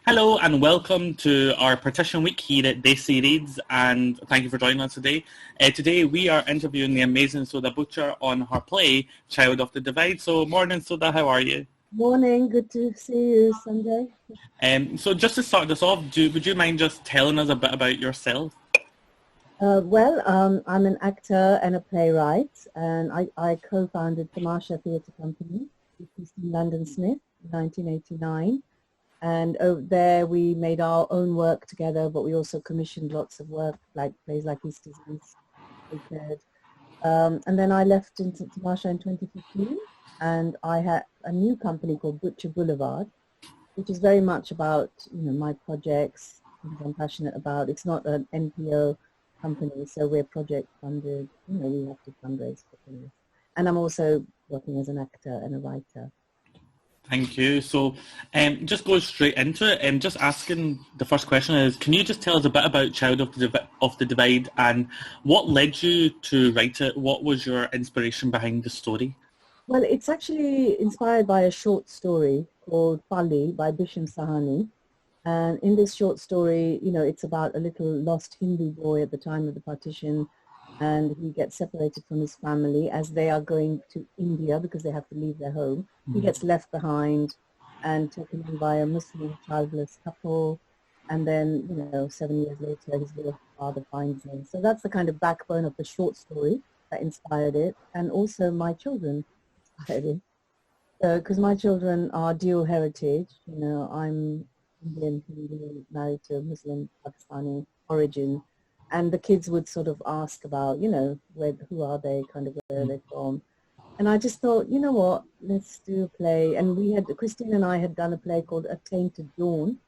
Hello and welcome to our Partition Week here at Desi Reads, and thank you for joining us today. Today we are interviewing the amazing Sudha Bhuchar on her play, Child of the Divide. So morning Sudha, how are you? Morning, good to see you, Sanjay. So just to start this off, would you mind just telling us a bit about yourself? I'm an actor and a playwright, and I co-founded Tamasha Theatre Company with Christine London Smith in 1989. And over there we made our own work together, but we also commissioned lots of work, like plays like Easter's East, and then I left into Tamasha in 2015, and I had a new company called Butcher Boulevard, which is very much about my projects, things I'm passionate about. It's not an NPO company, so we're project funded. We have to fundraise for things, and I'm also working as an actor and a writer. Thank you. So just go straight into it. Just asking, the first question is, can you just tell us a bit about Child of the Divide and what led you to write it? What was your inspiration behind the story? Well, it's actually inspired by a short story called Pali by Bisham Sahani. And in this short story, it's about a little lost Hindu boy at the time of the partition, and he gets separated from his family as they are going to India because they have to leave their home. He gets left behind and taken in by a Muslim childless couple, and then 7 years later his real father finds him. So that's the kind of backbone of the short story that inspired it, and also my children inspired it. Because my children are dual heritage, I'm Indian, Hindu, married to a Muslim Pakistani origin. And the kids would sort of ask about, who are they, kind of where are they from. And I just thought, you know what, let's do a play. And Christine and I had done a play called A Tainted Dawn,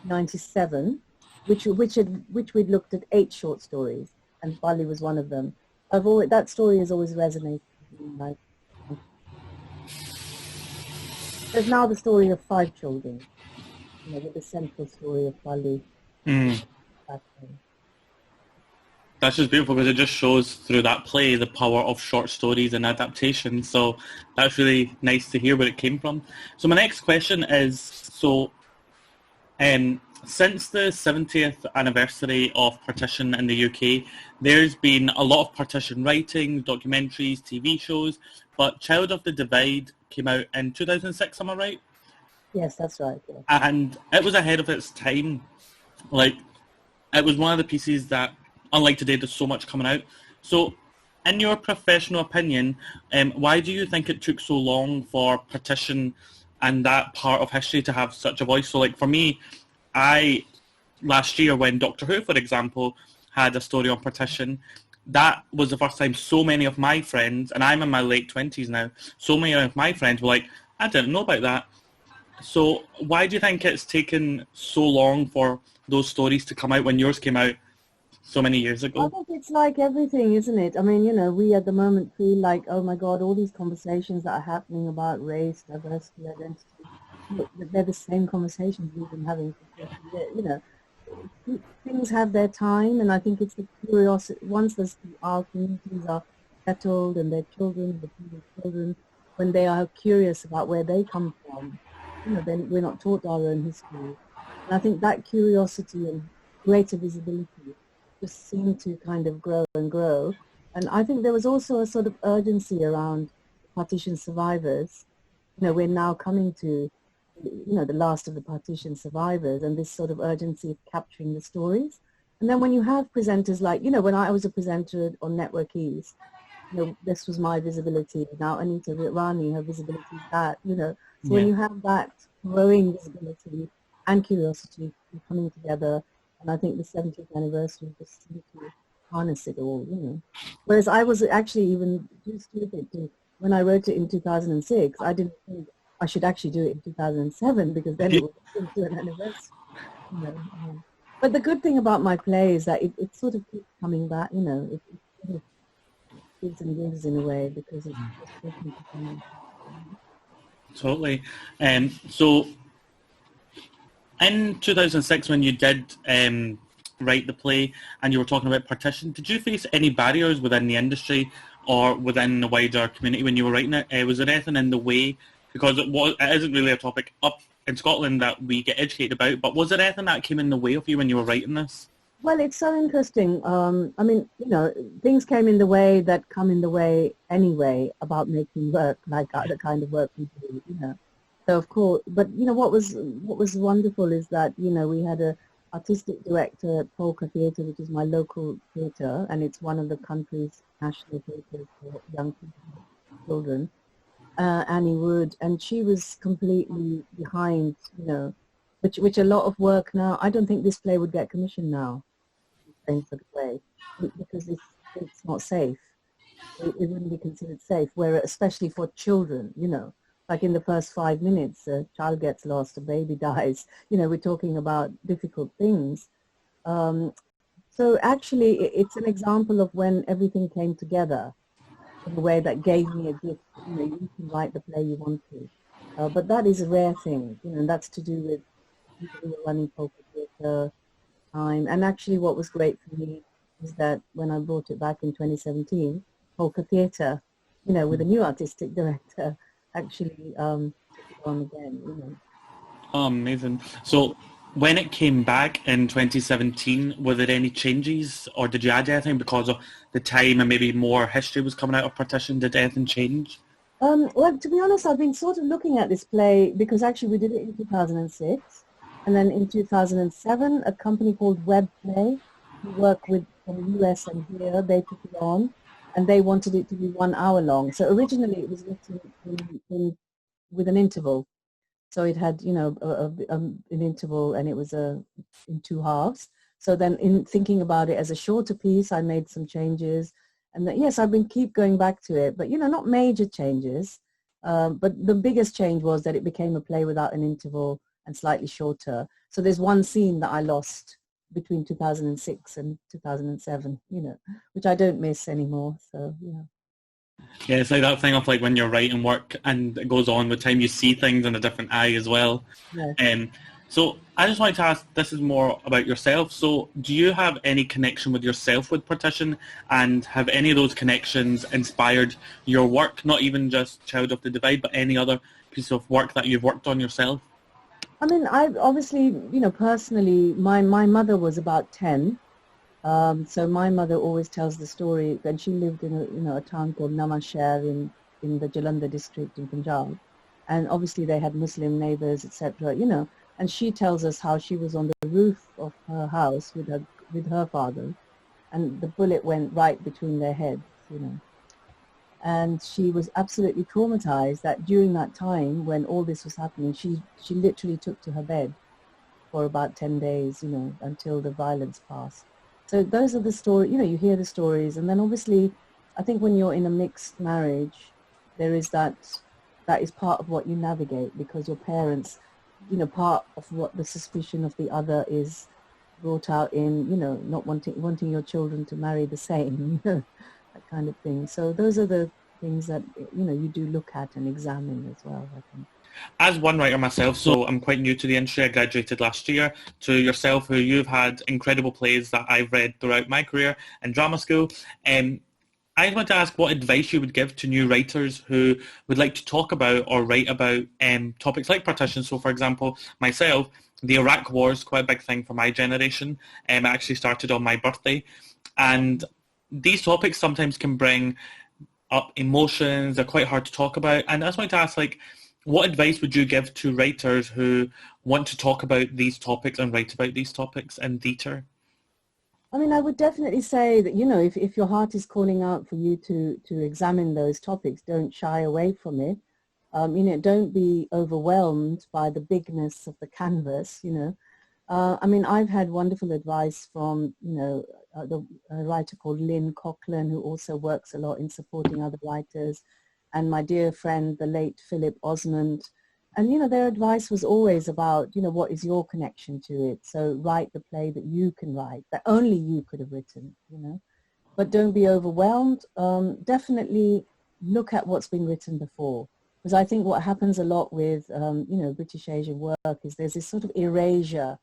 97, which we'd looked at 8 short stories, and Bali was one of them. That story has always resonated with me. There's now the story of 5 children, with the central story of Bali. That's just beautiful because it just shows through that play the power of short stories and adaptation. So that's really nice to hear where it came from. So my next question is, since the 70th anniversary of Partition in the UK, there's been a lot of Partition writing, documentaries, TV shows, but Child of the Divide came out in 2006, am I right? Yes, that's right. Yeah. And it was ahead of its time. It was one of the pieces that, unlike today, there's so much coming out. So, in your professional opinion, why do you think it took so long for Partition and that part of history to have such a voice? So, for me, last year when Doctor Who, for example, had a story on Partition, that was the first time so many of my friends, and I'm in my late 20s now, so many of my friends were like, I didn't know about that. So, why do you think it's taken so long for those stories to come out when yours came out so many years ago? I think it's like everything, isn't it? I mean, we at the moment feel like, oh my God, all these conversations that are happening about race, diversity, identity, they're the same conversations we've been having for 50 years. Things have their time, and I think it's the curiosity. Once our communities are settled and their children, the people's children, when they are curious about where they come from, then we're not taught our own history. And I think that curiosity and greater visibility just seemed to kind of grow and grow. And I think there was also a sort of urgency around partition survivors. We're now coming to, the last of the partition survivors, and this sort of urgency of capturing the stories. And then when you have presenters like, when I was a presenter on Network East, this was my visibility. Now Anita Rani, her visibility is that, So when you have that growing visibility and curiosity coming together, and I think the 70th anniversary just seemed to harness it all, Whereas I was actually even too stupid when I wrote it in 2006, I didn't think I should actually do it in 2007 because then it would do an anniversary. But the good thing about my play is that it sort of keeps coming back, it sort of gives and gives in a way because it's just coming. Totally. So in 2006, when you did write the play and you were talking about partition, did you face any barriers within the industry or within the wider community when you were writing it? Was there anything in the way? Because it isn't really a topic up in Scotland that we get educated about, but was there anything that came in the way of you when you were writing this? Well, it's so interesting. I mean, things came in the way that come in the way anyway about making work, like the kind of work we do. So of course, but what was wonderful is that we had a artistic director at Polka Theatre, which is my local theatre, and it's one of the country's national theatres for young people, children. Annie Wood, and she was completely behind, which a lot of work now. I don't think this play would get commissioned now, same sort of way, because it's not safe. It wouldn't be considered safe, where especially for children, like in the first 5 minutes, a child gets lost, a baby dies. We're talking about difficult things. So actually, it's an example of when everything came together in a way that gave me a gift. You can write the play you want to. But that is a rare thing, and that's to do with people who are running Polka Theatre time. And actually what was great for me is that when I brought it back in 2017, Polka Theatre, with a new artistic director, actually took it on again. Oh, amazing. So when it came back in 2017, were there any changes, or did you add anything because of the time and maybe more history was coming out of Partition? Did anything change? Well, to be honest, I've been sort of looking at this play because actually we did it in 2006, and then in 2007, a company called Web Play, who work with from the US and here, they took it on, and they wanted it to be 1 hour long. So originally it was written with an interval. So it had, an interval, and it was in 2 halves. So then in thinking about it as a shorter piece, I made some changes. And yes, I've been keep going back to it, but, not major changes. But the biggest change was that it became a play without an interval and slightly shorter. So there's one scene that I lost between 2006 and 2007, which I don't miss anymore. So, yeah. Yeah, it's like that thing of like when you're writing work and it goes on with time, you see things in a different eye as well. Yes. So I just wanted to ask, this is more about yourself. So do you have any connection with yourself with Partition, and have any of those connections inspired your work, not even just Child of the Divide, but any other piece of work that you've worked on yourself? I mean, I obviously, personally, my mother was about 10. So my mother always tells the story, and she lived in a town called Namasher in the Jalandhar district in Punjab, and obviously they had Muslim neighbors, etc. And she tells us how she was on the roof of her house with her father, and the bullet went right between their heads. And she was absolutely traumatized that during that time when all this was happening, she literally took to her bed for about 10 days, until the violence passed. So those are the stories, you hear the stories. And then obviously, I think when you're in a mixed marriage, there is that is part of what you navigate, because your parents, part of what the suspicion of the other is brought out in, not wanting your children to marry the same, that kind of thing. So those are the things that, you do look at and examine as well, I think. As one writer myself, so I'm quite new to the industry. I graduated last year. To yourself, who you've had incredible plays that I've read throughout my career in drama school, I want to ask what advice you would give to new writers who would like to talk about or write about topics like Partition. So, for example, myself, the Iraq War is quite a big thing for my generation. It actually started on my birthday. And these topics sometimes can bring up emotions. They're quite hard to talk about. And I just want to ask, what advice would you give to writers who want to talk about these topics and write about these topics in theatre? I mean, I would definitely say that, if your heart is calling out for you to examine those topics, don't shy away from it. Don't be overwhelmed by the bigness of the canvas, I mean, I've had wonderful advice from, a writer called Lynn Coughlin, who also works a lot in supporting other writers, and my dear friend, the late Philip Osmond. And, their advice was always about, what is your connection to it? So write the play that you can write, that only you could have written, But don't be overwhelmed. Definitely look at what's been written before. Because I think what happens a lot with, British Asian work is there's this sort of erasure.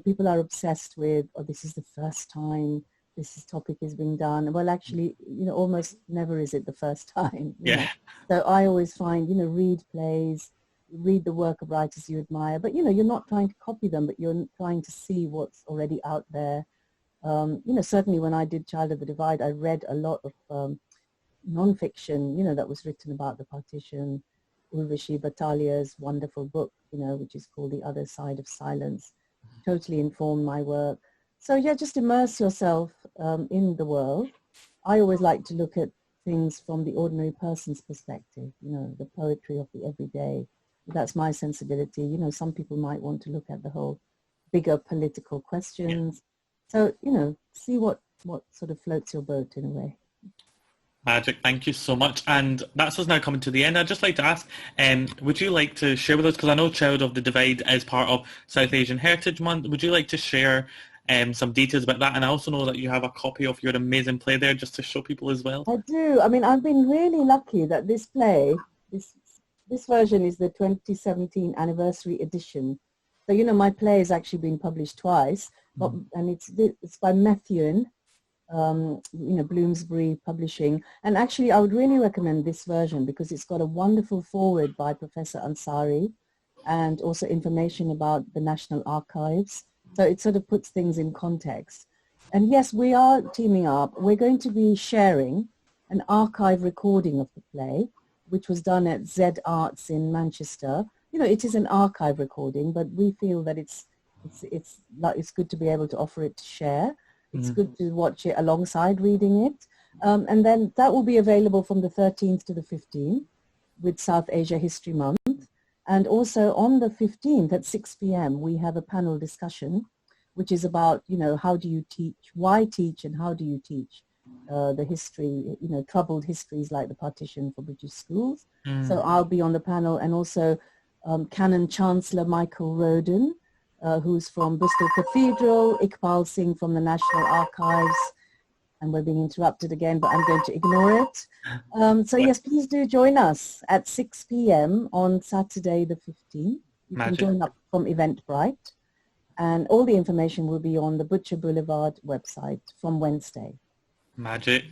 People are obsessed with, oh, this is the first time topic is being done. Well, actually, almost never is it the first time. Yeah. So I always find, read plays, read the work of writers you admire, but, you're not trying to copy them, but you're trying to see what's already out there. Certainly when I did Child of the Divide, I read a lot of non-fiction, that was written about the partition. Urvashi Bhattalia's wonderful book, which is called The Other Side of Silence, totally informed my work. So yeah, just immerse yourself in the world. I always like to look at things from the ordinary person's perspective, the poetry of the everyday. That's my sensibility. Some people might want to look at the whole bigger political questions. So, see what sort of floats your boat in a way. Magic, thank you so much. And that's us now coming to the end. I'd just like to ask, would you like to share with us, because I know Child of the Divide is part of South Asian Heritage Month, would you like to share some details about that? And I also know that you have a copy of your amazing play there just to show people as well. I do. I mean, I've been really lucky that this play, this version is the 2017 anniversary edition. So, my play has actually been published twice, and it's by Methuen, Bloomsbury Publishing. And actually, I would really recommend this version because it's got a wonderful foreword by Professor Ansari and also information about the National Archives. So it sort of puts things in context. And yes, we are teaming up. We're going to be sharing an archive recording of the play, which was done at Z Arts in Manchester. It is an archive recording, but we feel that it's good to be able to offer it to share. It's good to watch it alongside reading it. And then that will be available from the 13th to the 15th with South Asia History Month. And also on the 15th at 6 p.m. we have a panel discussion, which is about, how do you teach, why teach, and how do you teach the history, troubled histories like the partition for British schools. So I'll be on the panel, and also Canon Chancellor Michael Roden, who's from Bristol Cathedral, Iqbal Singh from the National Archives, and we're being interrupted again, but I'm going to ignore it. So yes, please do join us at 6 p.m. on Saturday the 15th. You can join up from Eventbrite, and all the information will be on the Butcher Boulevard website from Wednesday. Magic.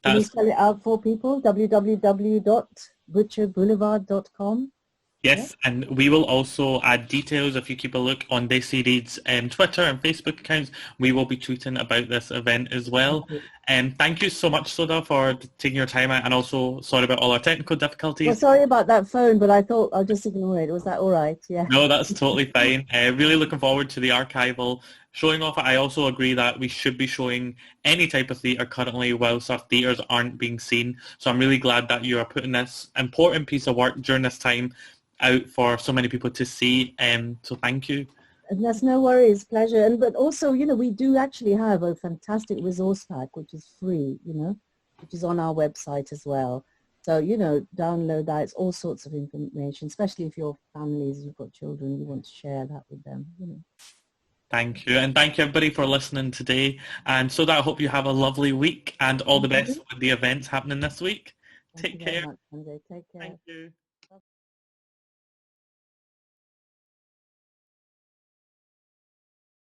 Can you spell it out for people? www.butcherboulevard.com. Yes, and we will also add details if you keep a look on Desi Reads Twitter and Facebook accounts. We will be tweeting about this event as well. Thank you so much, Sudha, for taking your time out, and also sorry about all our technical difficulties. Well, sorry about that phone, but I thought I'll just ignore it. Was that all right? Yeah. No, that's totally fine. Really looking forward to the archival showing off. I also agree that we should be showing any type of theatre currently whilst our theatres aren't being seen. So I'm really glad that you are putting this important piece of work during this time out for so many people to see. So thank you. And that's no worries, pleasure. But also, we do actually have a fantastic resource pack, which is free, which is on our website as well. So, download that. It's all sorts of information, especially if your families, you've got children, you want to share that with them, Thank you. And thank you, everybody, for listening today. And so that I hope you have a lovely week, and all the best with the events happening this week. Take care. Much, Sanjay. Take care. Thank you.